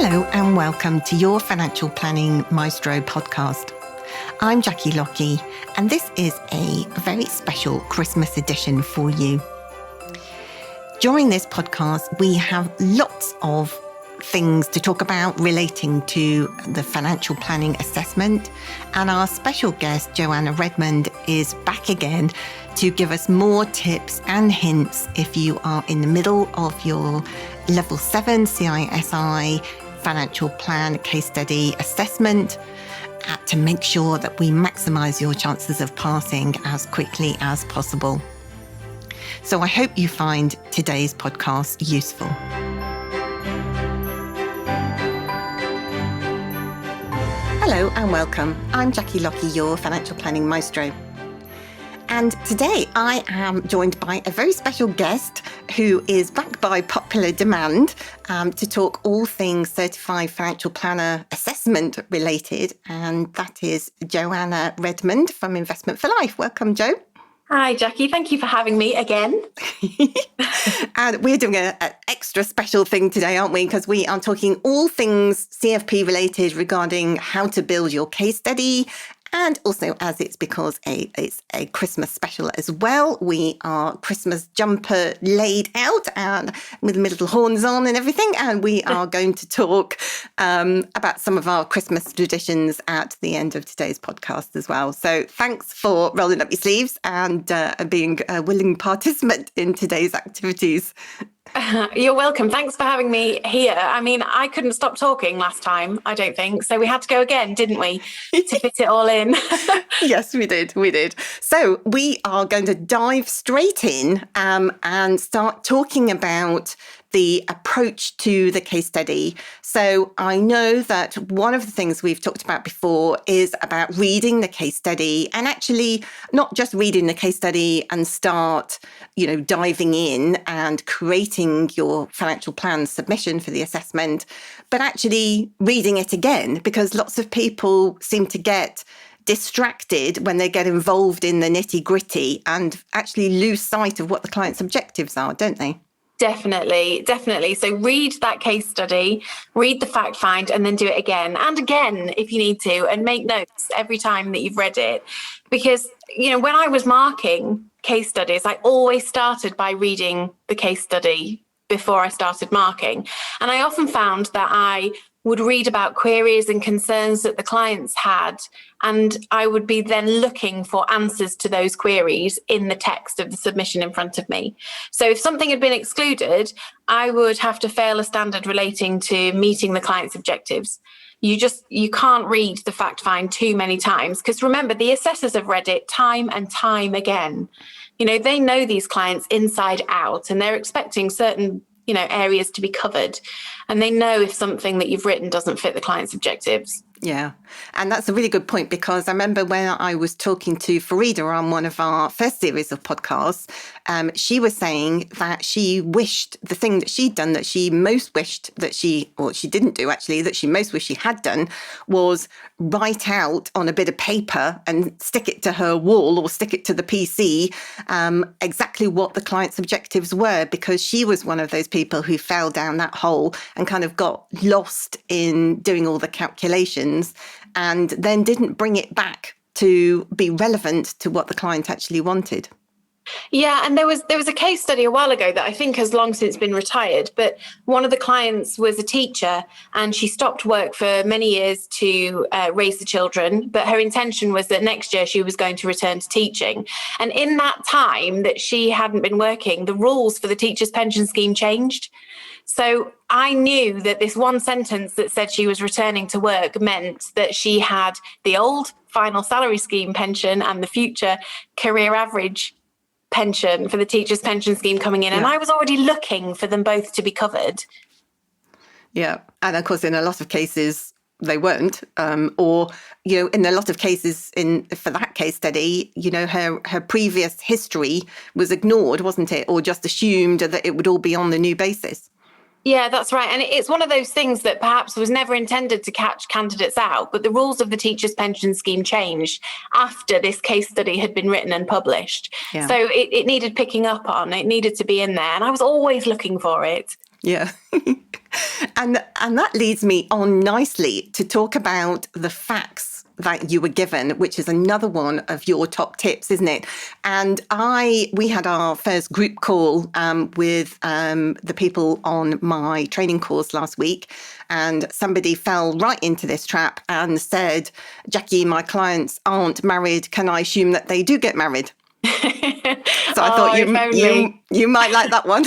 Hello and welcome to your Financial Planning Maestro podcast. I'm Jackie Lockie and this is a very special Christmas edition for you. During this podcast, we have lots of things to talk about relating to the financial planning assessment, and our special guest, Joanna Redmond, is back again to give us more tips and hints if you are in the middle of your Level 7 CISI financial plan case study assessment to make sure that we maximise your chances of passing as quickly as possible. So I hope you find today's podcast useful. Hello and welcome. I'm Jackie Lockie, your Financial Planning Maestro. And today I am joined by a very special guest who is back by popular demand to talk all things Certified Financial Planner assessment related. And that is Joanna Redmond from Investment for Life. Welcome, Jo. Hi, Jackie. Thank you for having me again. And we're doing an extra special thing today, aren't we? Because we are talking all things CFP related regarding how to build your case study. And also, as it's because it's a Christmas special as well, we are Christmas jumper laid out and with little horns on and everything. And we are going to talk about some of our Christmas traditions at the end of today's podcast as well. So thanks for rolling up your sleeves and being a willing participant in today's activities. You're welcome. Thanks for having me here. I mean, I couldn't stop talking last time, I don't think. So we had to go again, didn't we, to fit it all in? Yes, we did. So we are going to dive straight in and start talking about the approach to the case study. So I know that one of the things we've talked about before is about reading the case study, and actually not just reading the case study and start, diving in and creating your financial plan submission for the assessment, but actually reading it again, because lots of people seem to get distracted when they get involved in the nitty-gritty and actually lose sight of what the client's objectives are, don't they? Definitely. So read that case study, read the fact find, and then do it again and again if you need to, and make notes every time that you've read it. Because, when I was marking case studies, I always started by reading the case study before I started marking. And I often found that I would read about queries and concerns that the clients had, and I would be then looking for answers to those queries in the text of the submission in front of me. So if something had been excluded, I would have to fail a standard relating to meeting the client's objectives. You can't read the fact find too many times, because remember, the assessors have read it time and time again. They know these clients inside out, and they're expecting certain areas to be covered, and they know if something that you've written doesn't fit the client's objectives. Yeah. And that's a really good point, because I remember when I was talking to Farida on one of our first series of podcasts, she was saying that she wished the thing that she'd done that she most wished that she didn't do actually, that she most wished she had done, was write out on a bit of paper and stick it to her wall or stick it to the PC exactly what the client's objectives were, because she was one of those people who fell down that hole and kind of got lost in doing all the calculations and then didn't bring it back to be relevant to what the client actually wanted. Yeah, and there was a case study a while ago that I think has long since been retired, but one of the clients was a teacher, and she stopped work for many years to raise the children, but her intention was that next year she was going to return to teaching. And in that time that she hadn't been working, the rules for the teachers' pension scheme changed. So I knew that this one sentence that said she was returning to work meant that she had the old final salary scheme pension and the future career average pension for the teachers' pension scheme coming in. Yeah. And I was already looking for them both to be covered. Yeah. And of course, in a lot of cases, they weren't. Or, in a lot of cases for that case study, her previous history was ignored, wasn't it? Or just assumed that it would all be on the new basis. Yeah, that's right. And it's one of those things that perhaps was never intended to catch candidates out, but the rules of the teachers' pension scheme changed after this case study had been written and published. Yeah. So it needed picking up on, it needed to be in there. And I was always looking for it. Yeah. And that leads me on nicely to talk about the facts that you were given, which is another one of your top tips, isn't it? And we had our first group call with the people on my training course last week, and somebody fell right into this trap and said, Jackie, my clients aren't married. Can I assume that they do get married? So I thought you might like that one.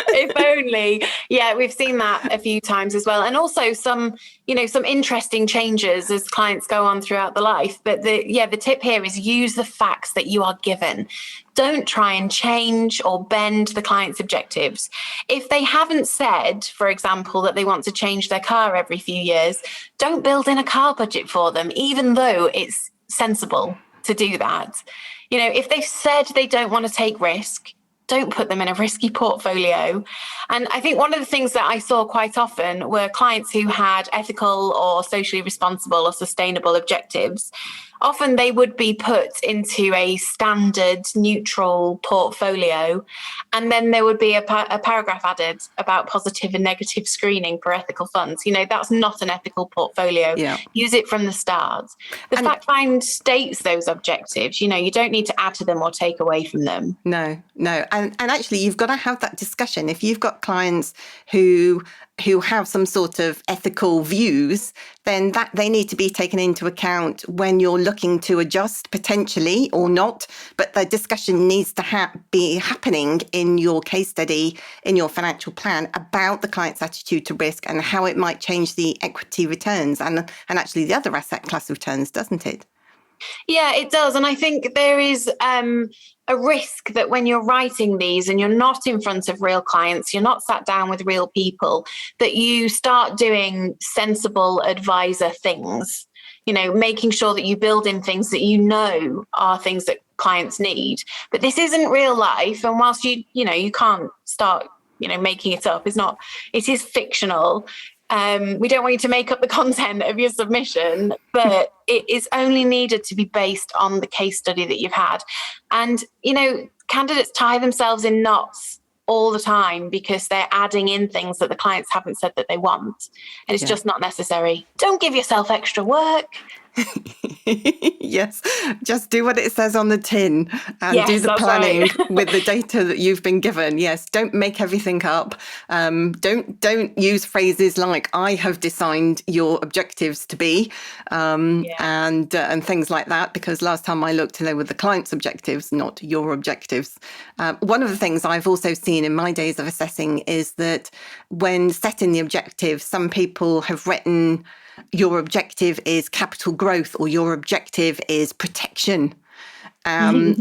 If only. Yeah, we've seen that a few times as well. And also some interesting changes as clients go on throughout the life. But the tip here is use the facts that you are given. Don't try and change or bend the client's objectives. If they haven't said, for example, that they want to change their car every few years, don't build in a car budget for them, even though it's sensible to do that. If they've said they don't want to take risk, don't put them in a risky portfolio. And I think one of the things that I saw quite often were clients who had ethical or socially responsible or sustainable objectives. Often they would be put into a standard neutral portfolio, and then there would be a paragraph added about positive and negative screening for ethical funds. That's not an ethical portfolio. Yeah. Use it from the start. The fact find states those objectives. You don't need to add to them or take away from them. No. And actually, you've got to have that discussion. If you've got clients who have some sort of ethical views, then that they need to be taken into account when you're looking to adjust potentially or not. But the discussion needs to be happening in your case study, in your financial plan, about the client's attitude to risk and how it might change the equity returns and actually the other asset class returns, doesn't it? Yeah, it does. And I think there is a risk that when you're writing these and you're not in front of real clients, you're not sat down with real people, that you start doing sensible advisor things, making sure that you build in things that are things that clients need. But this isn't real life. And whilst you can't start, making it up, it is fictional. We don't want you to make up the content of your submission, but it is only needed to be based on the case study that you've had. And, candidates tie themselves in knots all the time because they're adding in things that the clients haven't said that they want. And it's just not necessary. Don't give yourself extra work. Yes, just do what it says on the tin and do the planning with the data that you've been given. Yes, don't make everything up. Don't use phrases like "I have designed your objectives to be" and things like that. Because last time I looked, they were the client's objectives, not your objectives. One of the things I've also seen in my days of assessing is that when setting the objective, some people have written, your objective is capital growth or your objective is protection. And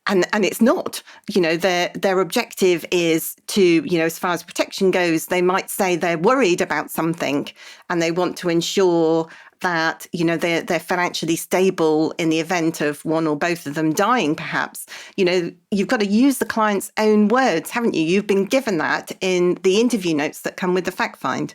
it's not, their objective is to, as far as protection goes, they might say they're worried about something and they want to ensure that, they're financially stable in the event of one or both of them dying, perhaps. You've got to use the client's own words, haven't you? You've been given that in the interview notes that come with the fact find.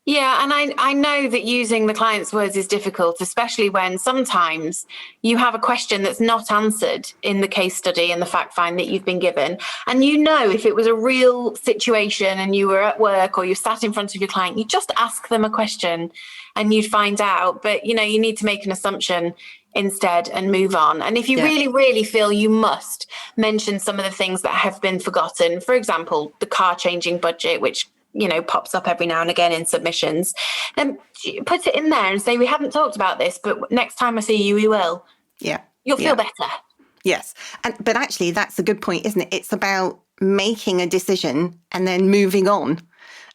Yeah, and I know that using the client's words is difficult, especially when sometimes you have a question that's not answered in the case study and the fact find that you've been given. And if it was a real situation and you were at work or you sat in front of your client, you just ask them a question and you'd find out. But, you need to make an assumption instead and move on. And if you really, really feel you must mention some of the things that have been forgotten, for example, the car changing budget, which pops up every now and again in submissions, then put it in there and say, we haven't talked about this, but next time I see you, we will. Yeah. You'll feel better. Yes. But actually, that's a good point, isn't it? It's about making a decision and then moving on.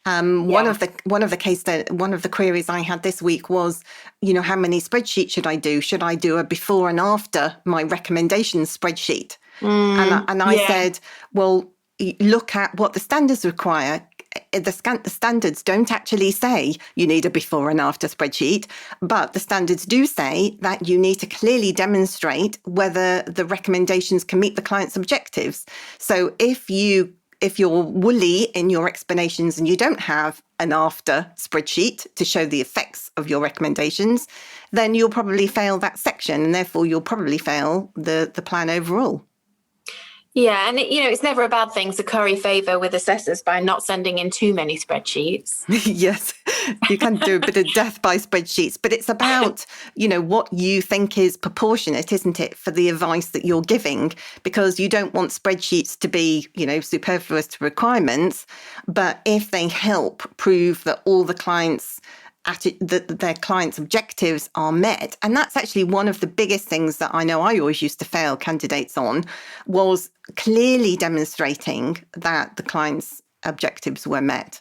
One of the queries I had this week was, how many spreadsheets should I do? Should I do a before and after my recommendations spreadsheet? And I said, well, look at what the standards require. The standards don't actually say you need a before and after spreadsheet, but the standards do say that you need to clearly demonstrate whether the recommendations can meet the client's objectives. So if you're woolly in your explanations and you don't have an after spreadsheet to show the effects of your recommendations, then you'll probably fail that section and therefore you'll probably fail the plan overall. Yeah, and it's never a bad thing to curry favour with assessors by not sending in too many spreadsheets. Yes, you can do a bit of death by spreadsheets, but it's about, what you think is proportionate, isn't it, for the advice that you're giving? Because you don't want spreadsheets to be, superfluous to requirements, but if they help prove that all the clients that their clients' objectives are met. And that's actually one of the biggest things that I know I always used to fail candidates on, was clearly demonstrating that the client's objectives were met.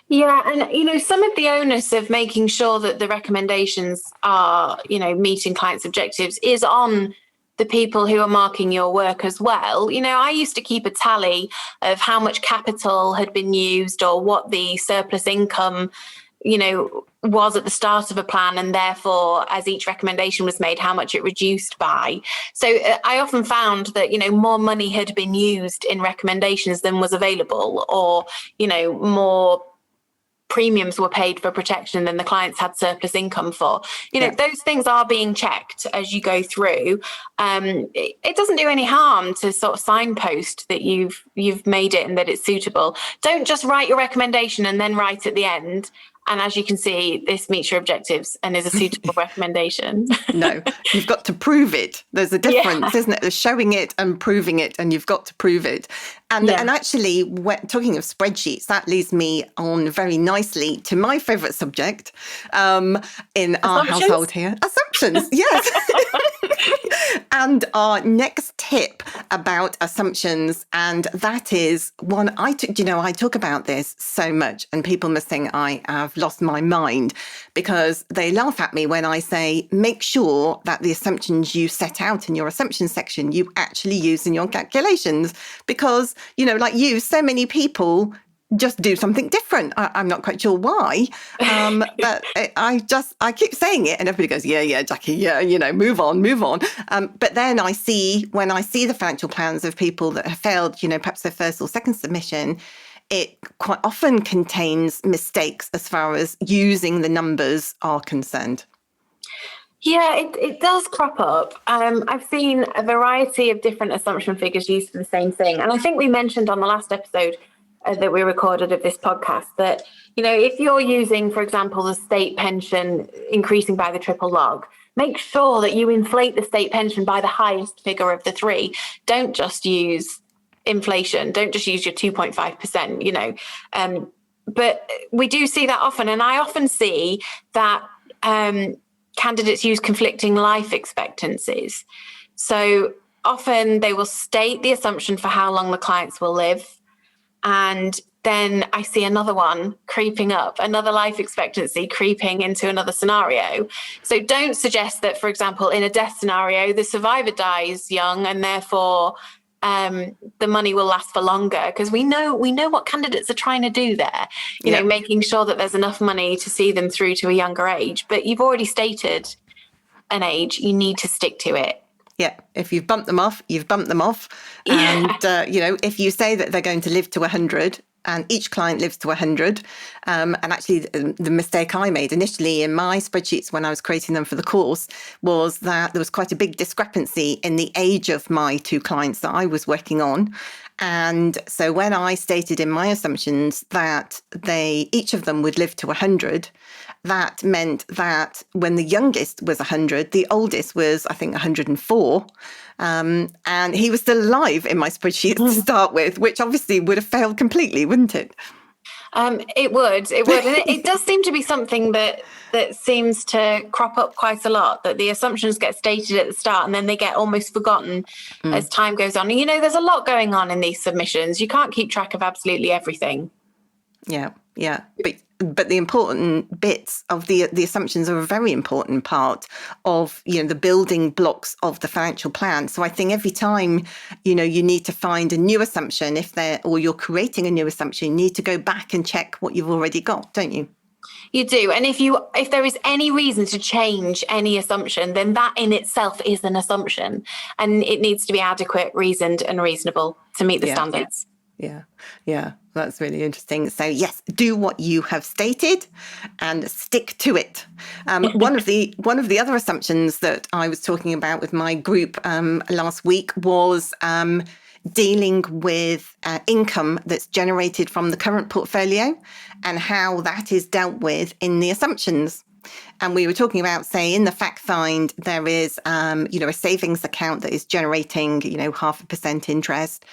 Yeah, and some of the onus of making sure that the recommendations are, meeting clients' objectives is on the people who are marking your work as well. I used to keep a tally of how much capital had been used or what the surplus income was at the start of a plan, and therefore as each recommendation was made, how much it reduced by. So I often found that more money had been used in recommendations than was available, or more premiums were paid for protection than the clients had surplus income for. Those things are being checked as you go through. It doesn't do any harm to sort of signpost that you've made it and that it's suitable. Don't just write your recommendation and then write at the end, and as you can see, this meets your objectives and is a suitable recommendation. No, you've got to prove it. There's a difference, isn't it? There's showing it and proving it, and you've got to prove it. And actually, talking of spreadsheets, that leads me on very nicely to my favourite subject in our household here. Assumptions, yes. And our next tip about assumptions, and that is one I talk about this so much, and people must think I have lost my mind, because they laugh at me when I say, make sure that the assumptions you set out in your assumptions section, you actually use in your calculations, because, like you, so many people just do something different. I'm not quite sure why, but I keep saying it, and everybody goes, yeah, Jackie, yeah, move on. But then when I see the financial plans of people that have failed, perhaps their first or second submission, it quite often contains mistakes as far as using the numbers are concerned. Yeah, it does crop up. I've seen a variety of different assumption figures used for the same thing. And I think we mentioned on the last episode that we recorded of this podcast that, if you're using, for example, the state pension increasing by the triple log, make sure that you inflate the state pension by the highest figure of the three. Don't just use inflation. Don't just use your 2.5%, but we do see that often. And I often see that candidates use conflicting life expectancies. So often they will state the assumption for how long the clients will live, and then I see another one creeping up, another life expectancy creeping into another scenario. So don't suggest that, for example, in a death scenario, the survivor dies young and therefore the money will last for longer, because we know what candidates are trying to do there, making sure that there's enough money to see them through to a younger age. But you've already stated an age, you need to stick to it. Yeah, if you've bumped them off, you've bumped them off. And, if you say that they're going to live to 100, and each client lives to 100. And actually, the mistake I made initially in my spreadsheets when I was creating them for the course was that there was quite a big discrepancy in the age of my two clients that I was working on. And so when I stated in my assumptions that each of them would live to 100, that meant that when the youngest was 100, the oldest was, I think, 104. And he was still alive in my spreadsheet to start with, which obviously would have failed completely, wouldn't it? It would. And it does seem to be something that seems to crop up quite a lot, that the assumptions get stated at the start and then they get almost forgotten as time goes on. And, there's a lot going on in these submissions. You can't keep track of absolutely everything. Yeah. But the important bits of the assumptions are a very important part of, the building blocks of the financial plan. So I think every time, you need to find a new assumption, or you're creating a new assumption, you need to go back and check what you've already got, don't you? You do. And if there is any reason to change any assumption, then that in itself is an assumption, and it needs to be adequate, reasoned and reasonable to meet the standards. Yeah, that's really interesting. So yes, do what you have stated and stick to it. One of the other assumptions that I was talking about with my group last week was dealing with income that's generated from the current portfolio and how that is dealt with in the assumptions. And we were talking about, say, in the fact find, there is, a savings account that is generating, 0.5% interest.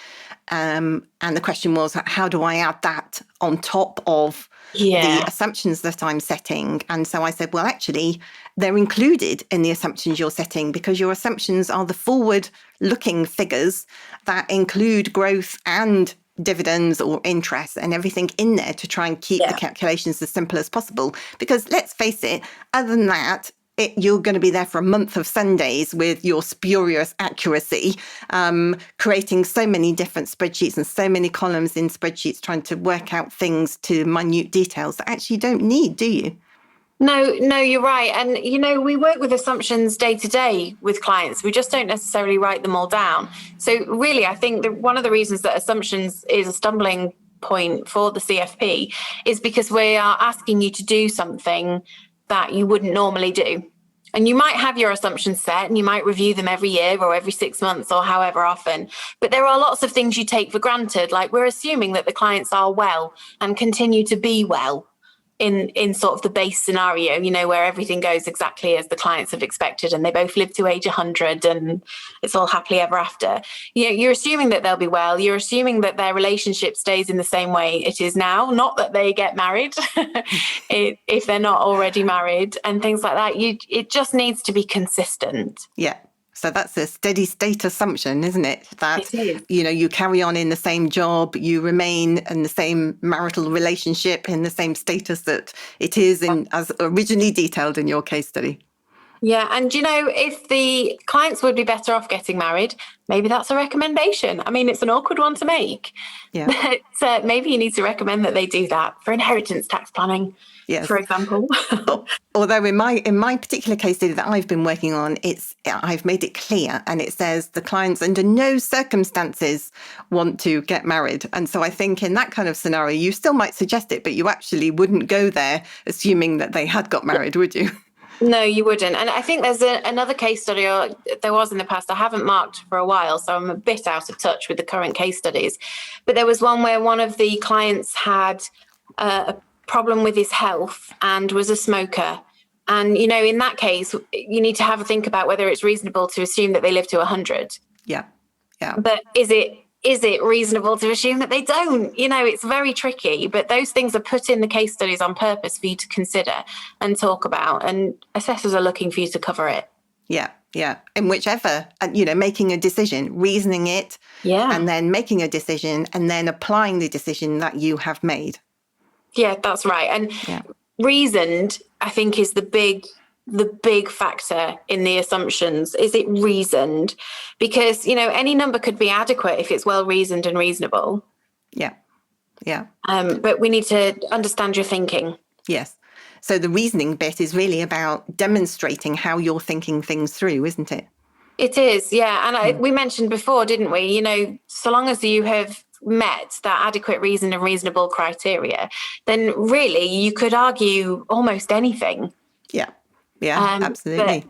And the question was, how do I add that on top of the assumptions that I'm setting? And so I said, well, actually, they're included in the assumptions you're setting because your assumptions are the forward-looking figures that include growth and dividends or interest and everything in there to try and keep the calculations as simple as possible. Because let's face it, other than that, you're going to be there for a month of Sundays with your spurious accuracy, creating so many different spreadsheets and so many columns in spreadsheets, trying to work out things to minute details that actually you don't need, do you? No, you're right. And, we work with assumptions day to day with clients. We just don't necessarily write them all down. So really, I think that one of the reasons that assumptions is a stumbling point for the CFP is because we are asking you to do something that you wouldn't normally do. And you might have your assumptions set and you might review them every year or every 6 months or however often. But there are lots of things you take for granted, like we're assuming that the clients are well and continue to be well in sort of the base scenario, where everything goes exactly as the clients have expected and they both live to age 100 and it's all happily ever after. You're assuming that they'll be well. You're assuming that their relationship stays in the same way it is now, not that they get married if they're not already married and things like that. It just needs to be consistent. Yeah. So that's a steady state assumption, isn't it? That, it is. You carry on in the same job, you remain in the same marital relationship, in the same status that it is as originally detailed in your case study. Yeah. And, if the clients would be better off getting married, maybe that's a recommendation. I mean, it's an awkward one to make. Yeah. But maybe you need to recommend that they do that for inheritance tax planning, for example. Although in my particular case study that I've been working on, I've made it clear and it says the clients under no circumstances want to get married. And so I think in that kind of scenario, you still might suggest it, but you actually wouldn't go there assuming that they had got married, would you? No, you wouldn't. And I think there's another case study, or there was in the past. I haven't marked for a while, so I'm a bit out of touch with the current case studies. But there was one where one of the clients had a problem with his health and was a smoker. And, in that case, you need to have a think about whether it's reasonable to assume that they live to 100. Yeah. Yeah. But is it reasonable to assume that they don't? It's very tricky, but those things are put in the case studies on purpose for you to consider and talk about, and assessors are looking for you to cover it. Yeah. Yeah. In whichever, making a decision, reasoning it, and then making a decision and then applying the decision that you have made. Yeah, that's right. And reasoned, I think, is the big factor in the assumptions. Is it reasoned? Because, any number could be adequate if it's well reasoned and reasonable. Yeah. Yeah. But we need to understand your thinking. Yes. So the reasoning bit is really about demonstrating how you're thinking things through, isn't it? It is, yeah. And we mentioned before, didn't we? So long as you have met that adequate reason and reasonable criteria, then really you could argue almost anything. Yeah. Yeah, absolutely.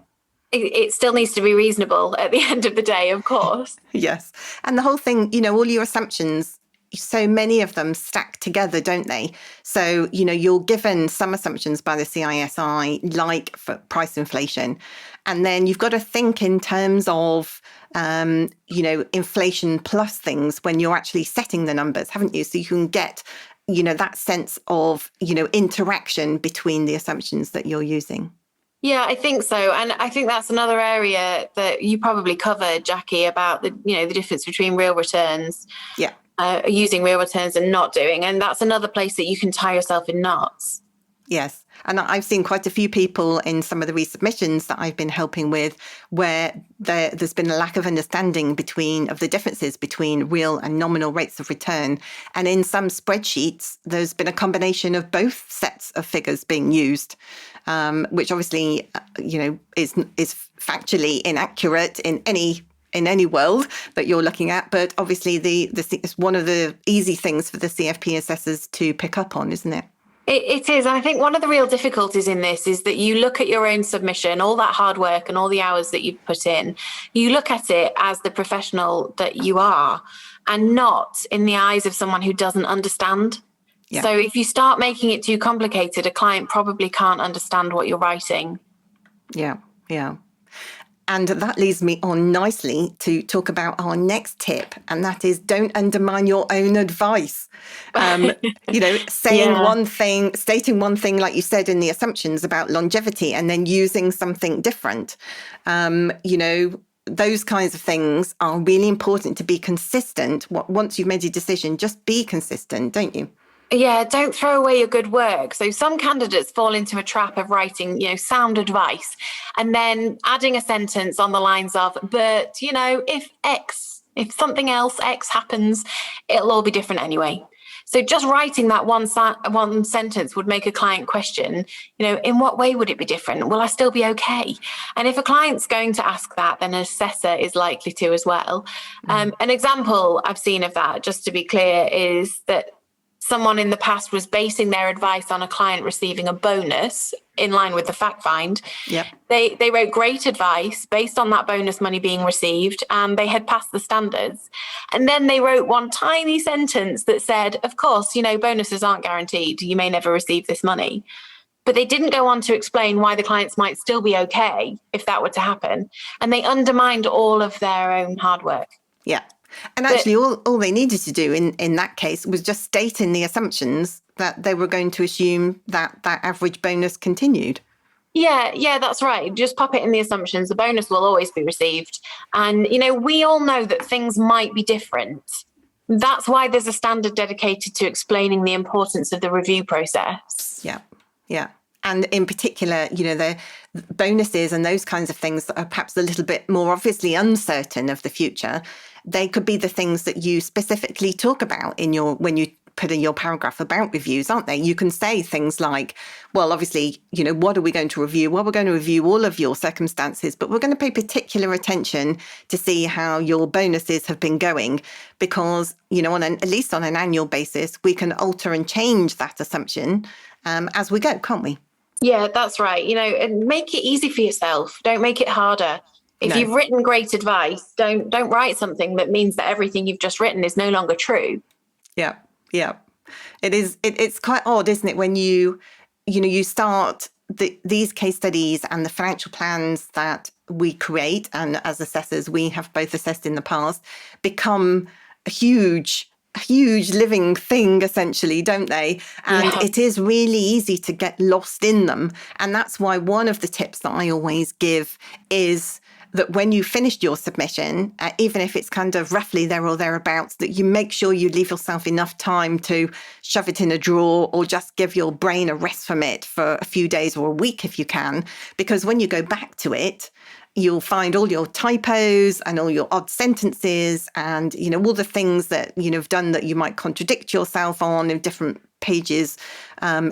It still needs to be reasonable at the end of the day, of course. Yes. And the whole thing, all your assumptions, so many of them stack together, don't they? So, you're given some assumptions by the CISI, like for price inflation. And then you've got to think in terms of, inflation plus things when you're actually setting the numbers, haven't you? So you can get, that sense of, interaction between the assumptions that you're using. Yeah, I think so. And I think that's another area that you probably covered, Jackie, about the difference between real returns. Yeah. Using real returns and not doing. And that's another place that you can tie yourself in knots. Yes. And I've seen quite a few people in some of the resubmissions that I've been helping with where there's been a lack of understanding of the differences between real and nominal rates of return. And in some spreadsheets, there's been a combination of both sets of figures being used, which obviously, is factually inaccurate in any world that you're looking at. But obviously, it's one of the easy things for the CFP assessors to pick up on, isn't it? It is. And I think one of the real difficulties in this is that you look at your own submission, all that hard work and all the hours that you've put in, you look at it as the professional that you are and not in the eyes of someone who doesn't understand. Yeah. So if you start making it too complicated, a client probably can't understand what you're writing. Yeah, yeah. And that leads me on nicely to talk about our next tip, and that is don't undermine your own advice. Saying one thing, stating one thing, like you said in the assumptions about longevity, and then using something different. Those kinds of things are really important to be consistent. Once you've made a decision, just be consistent, don't you? Yeah, don't throw away your good work. So some candidates fall into a trap of writing, sound advice and then adding a sentence on the lines of, but, if something else X happens, it'll all be different anyway. So just writing that one sentence would make a client question, in what way would it be different? Will I still be okay? And if a client's going to ask that, then an assessor is likely to as well. An example I've seen of that, just to be clear, is that someone in the past was basing their advice on a client receiving a bonus in line with the fact find. Yep. They wrote great advice based on that bonus money being received, and they had passed the standards. And then they wrote one tiny sentence that said, of course, bonuses aren't guaranteed. You may never receive this money. But they didn't go on to explain why the clients might still be okay if that were to happen. And they undermined all of their own hard work. Yeah. And actually, all they needed to do in that case was just state in the assumptions that they were going to assume that average bonus continued. Yeah, that's right. Just pop it in the assumptions. The bonus will always be received. And, we all know that things might be different. That's why there's a standard dedicated to explaining the importance of the review process. Yeah. And in particular, the bonuses and those kinds of things that are perhaps a little bit more obviously uncertain of the future, they could be the things that you specifically talk about when you put in your paragraph about reviews, aren't they? You can say things like, well, obviously, what are we going to review? Well, we're going to review all of your circumstances, but we're going to pay particular attention to see how your bonuses have been going, because, at least on an annual basis, we can alter and change that assumption as we go, can't we? Yeah, that's right. And make it easy for yourself. Don't make it harder. If you've written great advice, don't write something that means that everything you've just written is no longer true. Yeah. It is. It's quite odd, isn't it, when you start these case studies and the financial plans that we create, and as assessors we have both assessed in the past, become a huge living thing, essentially, don't they? And It is really easy to get lost in them. And that's why one of the tips that I always give is that when you finished your submission, even if it's kind of roughly there or thereabouts, that you make sure you leave yourself enough time to shove it in a drawer or just give your brain a rest from it for a few days or a week if you can. Because when you go back to it, you'll find all your typos and all your odd sentences and, all the things that, have done that you might contradict yourself on in different pages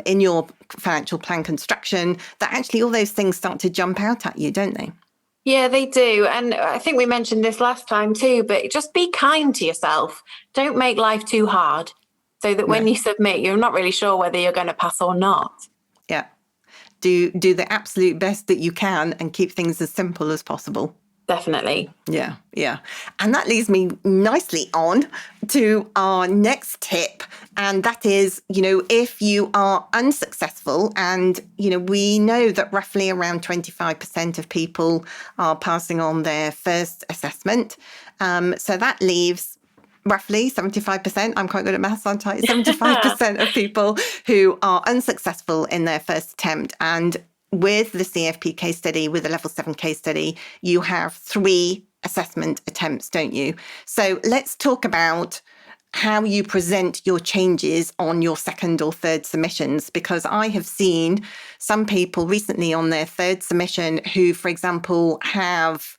in your financial plan construction, that actually all those things start to jump out at you, don't they? Yeah, they do. And I think we mentioned this last time too, but just be kind to yourself. Don't make life too hard so that when you submit, you're not really sure whether you're going to pass or not. Yeah. Do the absolute best that you can and keep things as simple as possible. Definitely. Yeah. And that leads me nicely on to our next tip. And that is, if you are unsuccessful, and, we know that roughly around 25% of people are passing on their first assessment. So that leaves roughly 75%. I'm quite good at maths, aren't I? 75% of people who are unsuccessful in their first attempt. And with the CFP case study, with the level 7 case study, you have 3 assessment attempts, don't you? So let's talk about how you present your changes on your second or third submissions, because I have seen some people recently on their third submission who, for example, have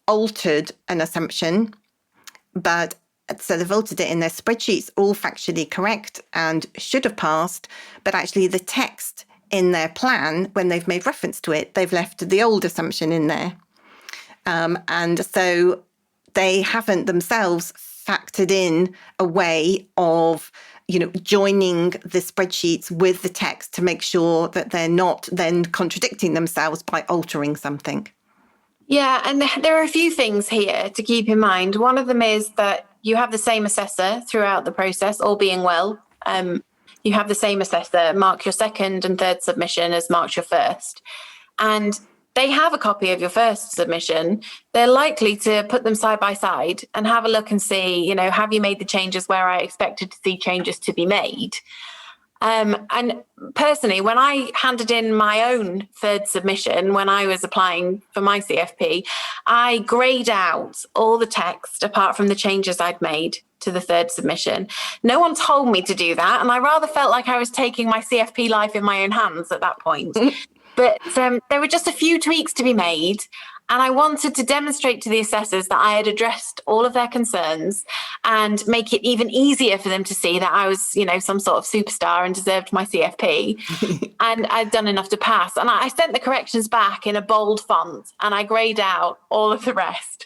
altered an assumption, so they've altered it in their spreadsheets, all factually correct and should have passed, but actually the text in their plan, when they've made reference to it, they've left the old assumption in there. And so they haven't themselves factored in a way of, joining the spreadsheets with the text to make sure that they're not then contradicting themselves by altering something. Yeah, and there are a few things here to keep in mind. One of them is that you have the same assessor throughout the process, all being well. You have the same assessor mark your second and third submission as marks your first. And they have a copy of your first submission. They're likely to put them side by side and have a look and see, have you made the changes where I expected to see changes to be made? And personally, when I handed in my own third submission, when I was applying for my CFP, I grayed out all the text apart from the changes I'd made to the third submission. No one told me to do that. And I rather felt like I was taking my CFP life in my own hands at that point. But there were just a few tweaks to be made. And I wanted to demonstrate to the assessors that I had addressed all of their concerns and make it even easier for them to see that I was, some sort of superstar and deserved my CFP. And I'd done enough to pass. And I sent the corrections back in a bold font and I grayed out all of the rest.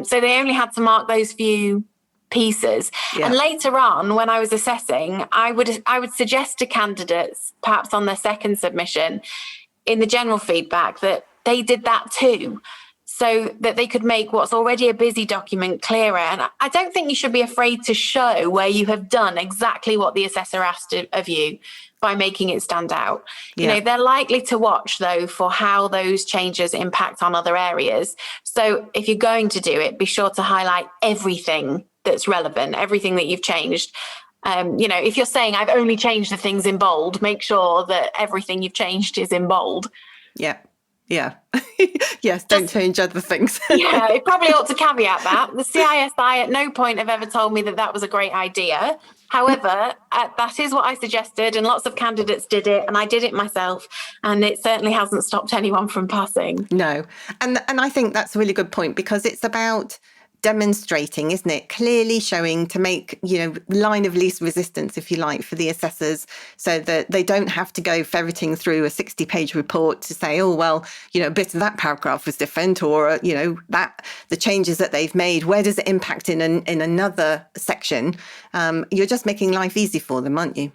So they only had to mark those few pieces. Yeah. And later on, when I was assessing, I would suggest to candidates, perhaps on their second submission, in the general feedback, that they did that too, so that they could make what's already a busy document clearer. And I don't think you should be afraid to show where you have done exactly what the assessor asked of you by making it stand out. Yeah. They're likely to watch, though, for how those changes impact on other areas. So if you're going to do it, be sure to highlight everything that's relevant, everything that you've changed. If you're saying I've only changed the things in bold, make sure that everything you've changed is in bold. Yeah. Yeah. Yes, don't change other things. Yeah, it probably ought to caveat that. The CISI at no point have ever told me that was a great idea. However, that is what I suggested, and lots of candidates did it, and I did it myself, and it certainly hasn't stopped anyone from passing. No. And I think that's a really good point, because it's about demonstrating, isn't it? Clearly showing, to make, line of least resistance, if you like, for the assessors, so that they don't have to go ferreting through a 60-page report to say, oh, well, a bit of that paragraph was different, or, that the changes that they've made, where does it impact in another section? You're just making life easy for them, aren't you?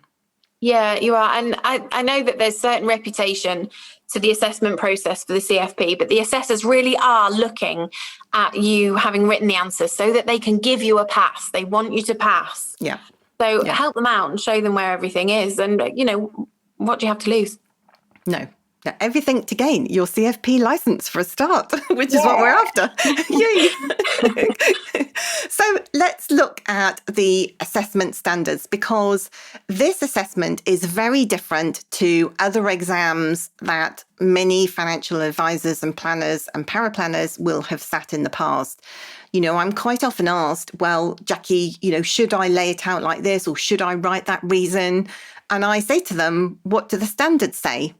Yeah, you are. And I know that there's certain reputation to the assessment process for the CFP, but the assessors really are looking at you having written the answers so that they can give you a pass. They want you to pass. Yeah. So help them out and show them where everything is. And, what do you have to lose? No. Everything to gain. Your CFP license for a start, which is what we're after. Yay! So let's look at the assessment standards, because this assessment is very different to other exams that many financial advisors and planners and paraplanners will have sat in the past. I'm quite often asked, well, Jackie, should I lay it out like this, or should I write that reason? And I say to them, what do the standards say?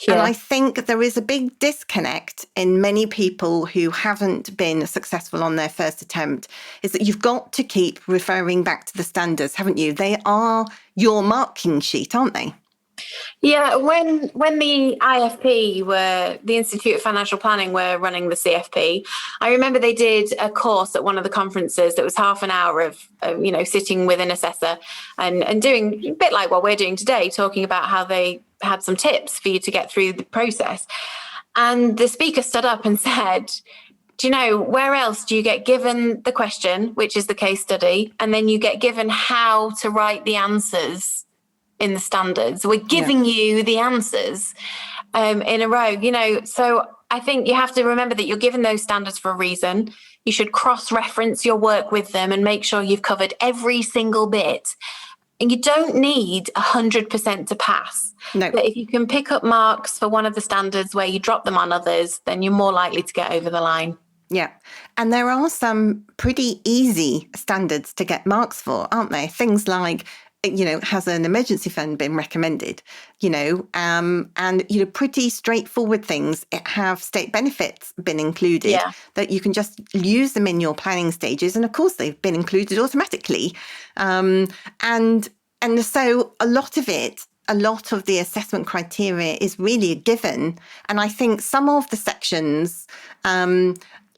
Sure. And I think there is a big disconnect in many people who haven't been successful on their first attempt, is that you've got to keep referring back to the standards, haven't you? They are your marking sheet, aren't they? Yeah, when the IFP the Institute of Financial Planning were running the CFP, I remember they did a course at one of the conferences that was half an hour of sitting with an assessor and doing a bit like what we're doing today, talking about how they had some tips for you to get through the process. And the speaker stood up and said, do you know, where else do you get given the question, which is the case study, and then you get given how to write the answers in the standards? We're giving you the answers in a row, so I think you have to remember that you're given those standards for a reason. You should cross-reference your work with them and make sure you've covered every single bit. And you don't need 100% to pass. No. But if you can pick up marks for one of the standards where you drop them on others, then you're more likely to get over the line. Yeah. And there are some pretty easy standards to get marks for, aren't there? Things like, has an emergency fund been recommended, and, pretty straightforward things. Have state benefits been included, that you can just use them in your planning stages. And of course, they've been included automatically. And so a lot of the assessment criteria is really a given. And I think some of the sections,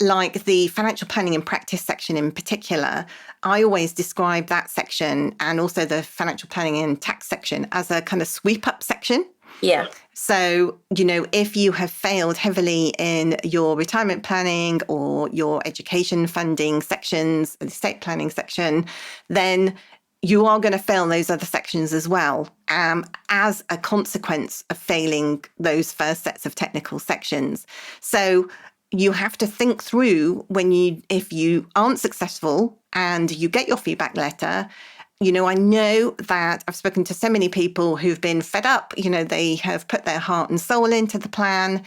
like the financial planning and practice section in particular, I always describe that section and also the financial planning and tax section as a kind of sweep up section. Yeah. So, if you have failed heavily in your retirement planning or your education funding sections, the estate planning section, then you are going to fail those other sections as well, as a consequence of failing those first sets of technical sections. So you have to think through if you aren't successful and you get your feedback letter. I know that I've spoken to so many people who've been fed up. They have put their heart and soul into the plan.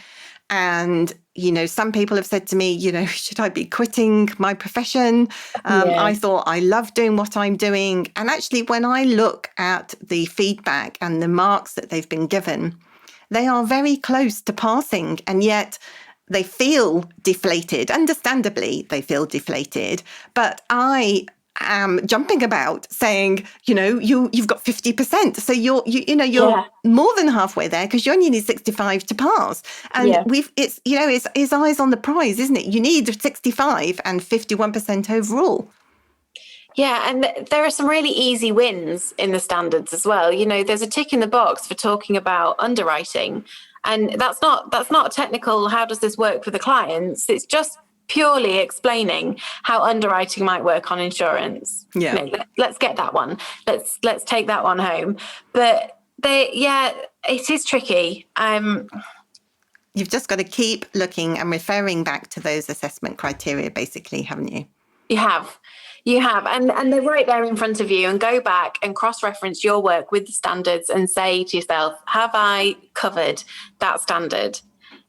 And, some people have said to me, should I be quitting my profession? I thought I love doing what I'm doing. And actually, when I look at the feedback and the marks that they've been given, they are very close to passing. And yet they feel deflated. Understandably, they feel deflated. But I am jumping about saying, you've got 50%. So you're more than halfway there because you only need 65 to pass. And it's eyes on the prize, isn't it? You need 65 and 51% overall. Yeah, and there are some really easy wins in the standards as well. There's a tick in the box for talking about underwriting. And that's not a technical, how does this work for the clients? It's just purely explaining how underwriting might work on insurance. Yeah. Let's get that one. Let's take that one home. But it is tricky. You've just got to keep looking and referring back to those assessment criteria, basically, haven't you? You have. And they're right there in front of you, and go back and cross-reference your work with the standards and say to yourself, have I covered that standard?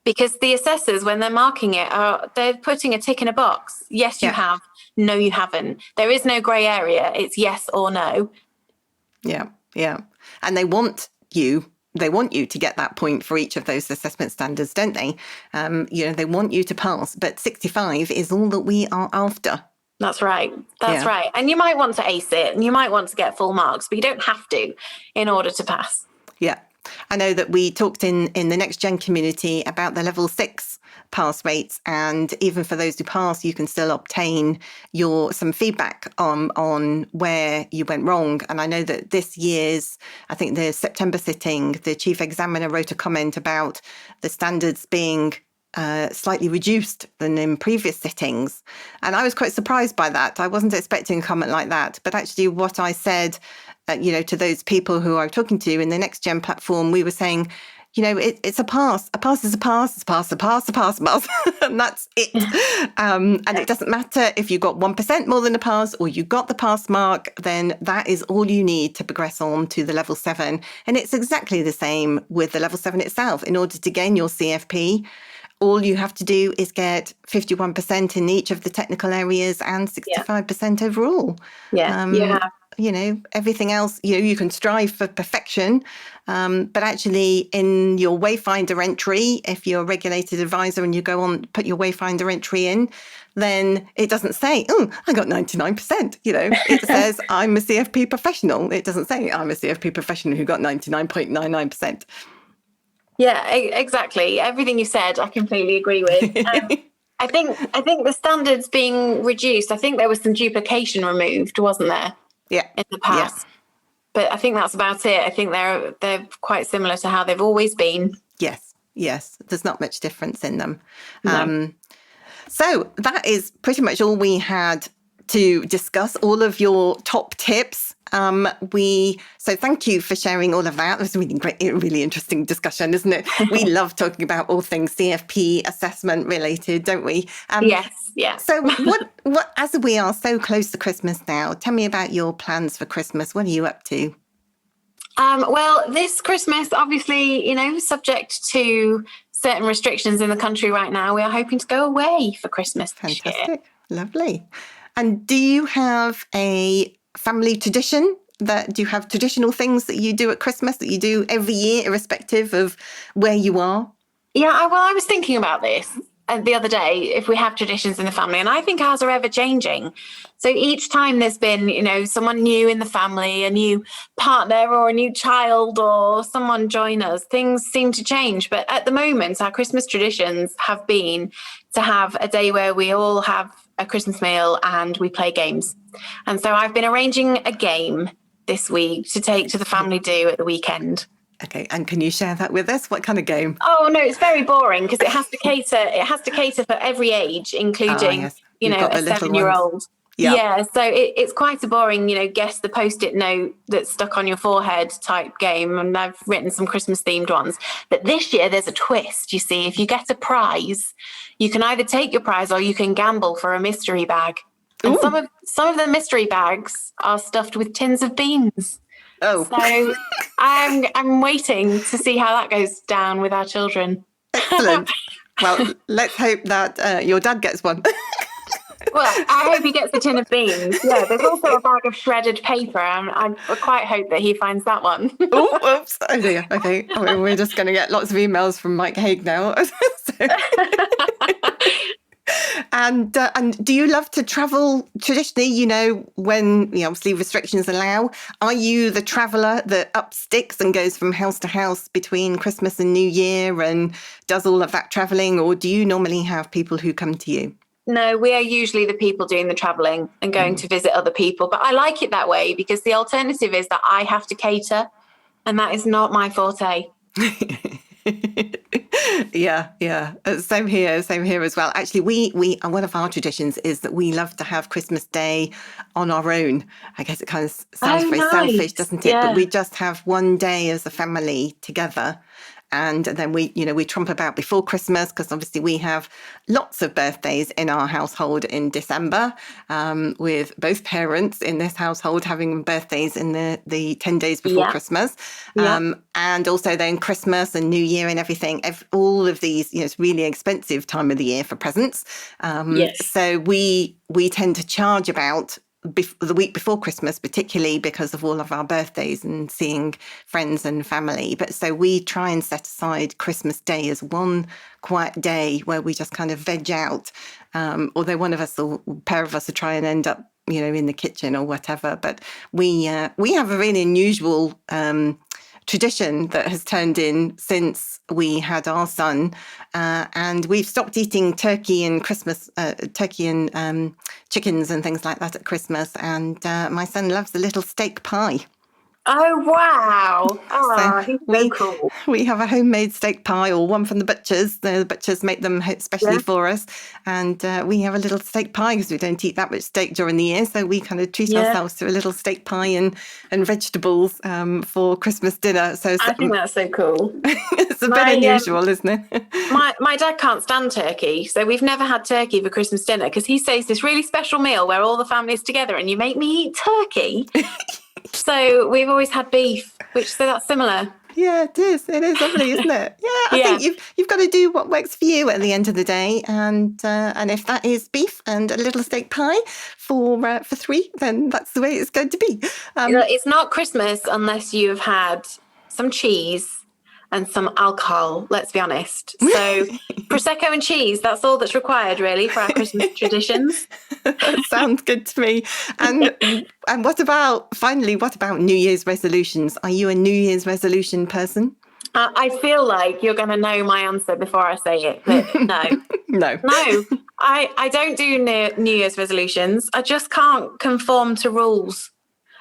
Because the assessors, when they're marking it, they're putting a tick in a box. Yes, you have. No, you haven't. There is no grey area. It's yes or no. Yeah. And they want you to get that point for each of those assessment standards, don't they? They want you to pass, but 65 is all that we are after. That's right. Right. And you might want to ace it and you might want to get full marks, but you don't have to in order to pass. Yeah. I know that we talked in the Next Gen community about the level 6 pass rates, and even for those who pass, you can still obtain some feedback on where you went wrong. And I know that this year's, I think the September sitting, the chief examiner wrote a comment about the standards being slightly reduced than in previous sittings. And I was quite surprised by that. I wasn't expecting a comment like that. But actually what I said, to those people who I'm talking to in the Next Gen platform, we were saying, it's a pass. A pass is a pass. A pass, a pass, a pass, a pass. And that's it. And it doesn't matter if you got 1% more than a pass or you got the pass mark, then that is all you need to progress on to the level 7. And it's exactly the same with the level 7 itself. In order to gain your CFP, all you have to do is get 51% in each of the technical areas and 65% overall. Everything else, you can strive for perfection. But actually in your Wayfinder entry, if you're a regulated advisor and you go on, put your Wayfinder entry in, then it doesn't say, oh, I got 99%. It says I'm a CFP professional. It doesn't say I'm a CFP professional who got 99.99%. Yeah, exactly. Everything you said, I completely agree with. I think the standards being reduced, I think there was some duplication removed, wasn't there? Yeah. In the past. Yeah. But I think that's about it. I think they're quite similar to how they've always been. Yes. There's not much difference in them. No. So that is pretty much all we had to discuss, all of your top tips. So thank you for sharing all of that. It was a really great, really interesting discussion, isn't it? We love talking about all things CFP assessment related, don't we? Yes. Yeah. So what, as we are so close to Christmas now, tell me about your plans for Christmas. What are you up to? Well, this Christmas, obviously, subject to certain restrictions in the country right now, we are hoping to go away for Christmas this year. Fantastic. Lovely. And do you have a family tradition? Do you have traditional things that you do at Christmas that you do every year, irrespective of where you are? Yeah, I was thinking about this. the other day if we have traditions in the family, and I think ours are ever changing. So each time there's been, someone new in the family, a new partner or a new child or someone join us, things seem to change. But at the moment, our Christmas traditions have been to have a day where we all have a Christmas meal and we play games. And so I've been arranging a game this week to take to the family do at the weekend. Okay, and can you share that with us? What kind of game? Oh no, it's very boring because it has to cater for every age, including Yes. a 7-year-old. Yeah, so it's quite a boring, guess the post-it note that's stuck on your forehead type game. And I've written some Christmas themed ones. But this year there's a twist. You see, if you get a prize, you can either take your prize or you can gamble for a mystery bag. And some of the mystery bags are stuffed with tins of beans. Oh, so I'm waiting to see how that goes down with our children. Excellent. Well, let's hope that your dad gets one. Well, I hope he gets a tin of beans. Yeah, there's also a bag of shredded paper. I quite hope that he finds that one. Oh, oops. Oh dear. Okay. We're just going to get lots of emails from Mike Haig now. And do you love to travel traditionally, when obviously restrictions allow? Are you the traveller that up sticks and goes from house to house between Christmas and New Year and does all of that travelling? Or do you normally have people who come to you? No, we are usually the people doing the travelling and going to visit other people. But I like it that way because the alternative is that I have to cater, and that is not my forte. Yeah. Same here as well. Actually, we one of our traditions is that we love to have Christmas Day on our own. I guess it kind of sounds very selfish, doesn't it? Yeah. But we just have one day as a family together. And then we trump about before Christmas because obviously we have lots of birthdays in our household in December, with both parents in this household having birthdays in the 10 days before Christmas. And also then Christmas and New Year and everything, all of these, it's really expensive time of the year for presents. So we tend to charge about the week before Christmas, particularly because of all of our birthdays and seeing friends and family. But so we try and set aside Christmas Day as one quiet day where we just kind of veg out. Although one of us or pair of us will try and end up, in the kitchen or whatever. But we have a really unusual tradition that has turned in since we had our son, and we've stopped eating turkey and chickens and things like that at Christmas. And my son loves a little steak pie. Oh, wow. Oh, he's so cool. We have a homemade steak pie or one from the butchers. The butchers make them especially for us. And we have a little steak pie because we don't eat that much steak during the year. So we kind of treat ourselves to a little steak pie and vegetables for Christmas dinner. So I think that's so cool. It's a bit unusual, isn't it? My dad can't stand turkey. So we've never had turkey for Christmas dinner because he says this really special meal where all the family's together and you make me eat turkey. So we've always had beef, so that's similar. Yeah, it is. It is lovely, isn't it? Yeah, I think you've got to do what works for you at the end of the day, and if that is beef and a little steak pie for 3, then that's the way it's going to be. It's not Christmas unless you've had some cheese and some alcohol, let's be honest. So Prosecco and cheese, that's all that's required really for our Christmas traditions. Sounds good to me. And what about New Year's resolutions? Are you a New Year's resolution person? I feel like you're going to know my answer before I say it, but no. No. I don't do New Year's resolutions. I just can't conform to rules.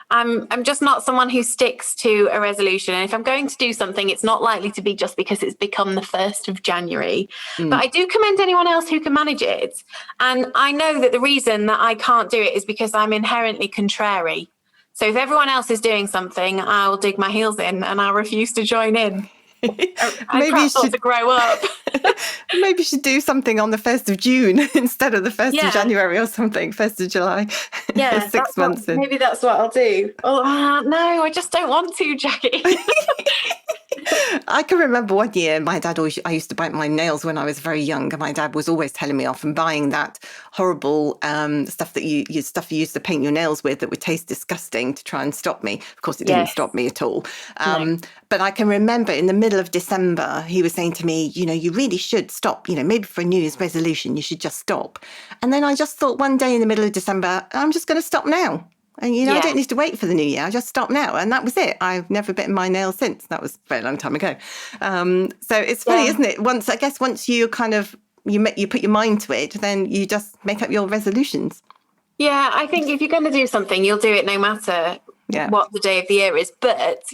I'm just not someone who sticks to a resolution. And if I'm going to do something, it's not likely to be just because it's become the 1st of January. But I do commend anyone else who can manage it. And I know that the reason that I can't do it is because I'm inherently contrary. So if everyone else is doing something, I'll dig my heels in and I'll refuse to join in. Maybe you should to grow up. Maybe you should do something on the 1st of June instead of the 1st of January or something, 1st of July. Yeah, 6 months in. Maybe that's what I'll do. Oh, no, I just don't want to, Jackie. I can remember one year, my dad I used to bite my nails when I was very young, and my dad was always telling me off and buying that horrible stuff that you used to paint your nails with that would taste disgusting to try and stop me. Of course, it didn't stop me at all. No. But I can remember in the middle of December, he was saying to me, you really should stop, maybe for a New Year's resolution, you should just stop. And then I just thought one day in the middle of December, I'm just going to stop now. And, I don't need to wait for the new year. I just stop now. And that was it. I've never bitten my nails since. That was a very long time ago. So it's funny, isn't it? Once you kind of, you put your mind to it, then you just make up your resolutions. Yeah, I think if you're going to do something, you'll do it no matter what the day of the year is. But,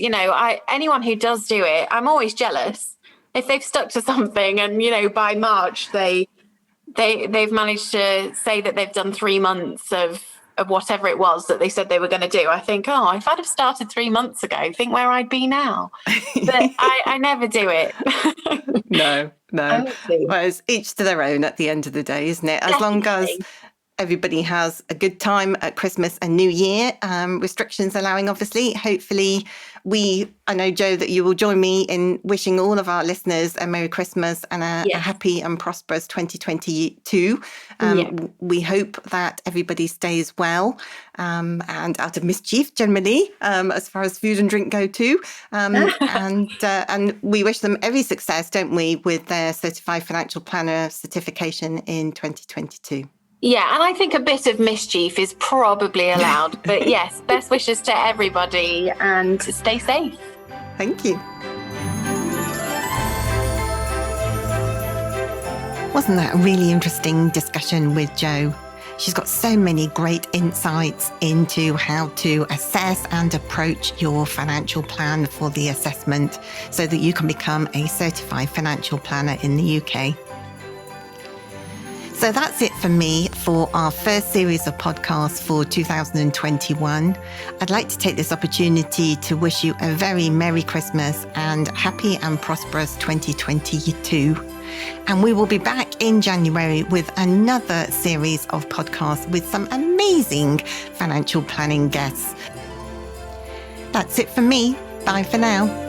anyone who does do it, I'm always jealous. If they've stuck to something and, by March, they've managed to say that they've done 3 months of whatever it was that they said they were going to do. I think, if I'd have started 3 months ago, think where I'd be now. But I never do it. No. Well, it's each to their own at the end of the day, isn't it? As long as everybody has a good time at Christmas and New Year, restrictions allowing, obviously. Hopefully, I know, Jo, that you will join me in wishing all of our listeners a Merry Christmas and a happy and prosperous 2022. We hope that everybody stays well and out of mischief generally, as far as food and drink go too. And we wish them every success, don't we, with their Certified Financial Planner certification in 2022. Yeah, and I think a bit of mischief is probably allowed. But yes, best wishes to everybody and stay safe. Thank you. Wasn't that a really interesting discussion with Jo? She's got so many great insights into how to assess and approach your financial plan for the assessment so that you can become a certified financial planner in the UK. So that's it for me for our first series of podcasts for 2021. I'd like to take this opportunity to wish you a very Merry Christmas and happy and prosperous 2022. And we will be back in January with another series of podcasts with some amazing financial planning guests. That's it for me. Bye for now.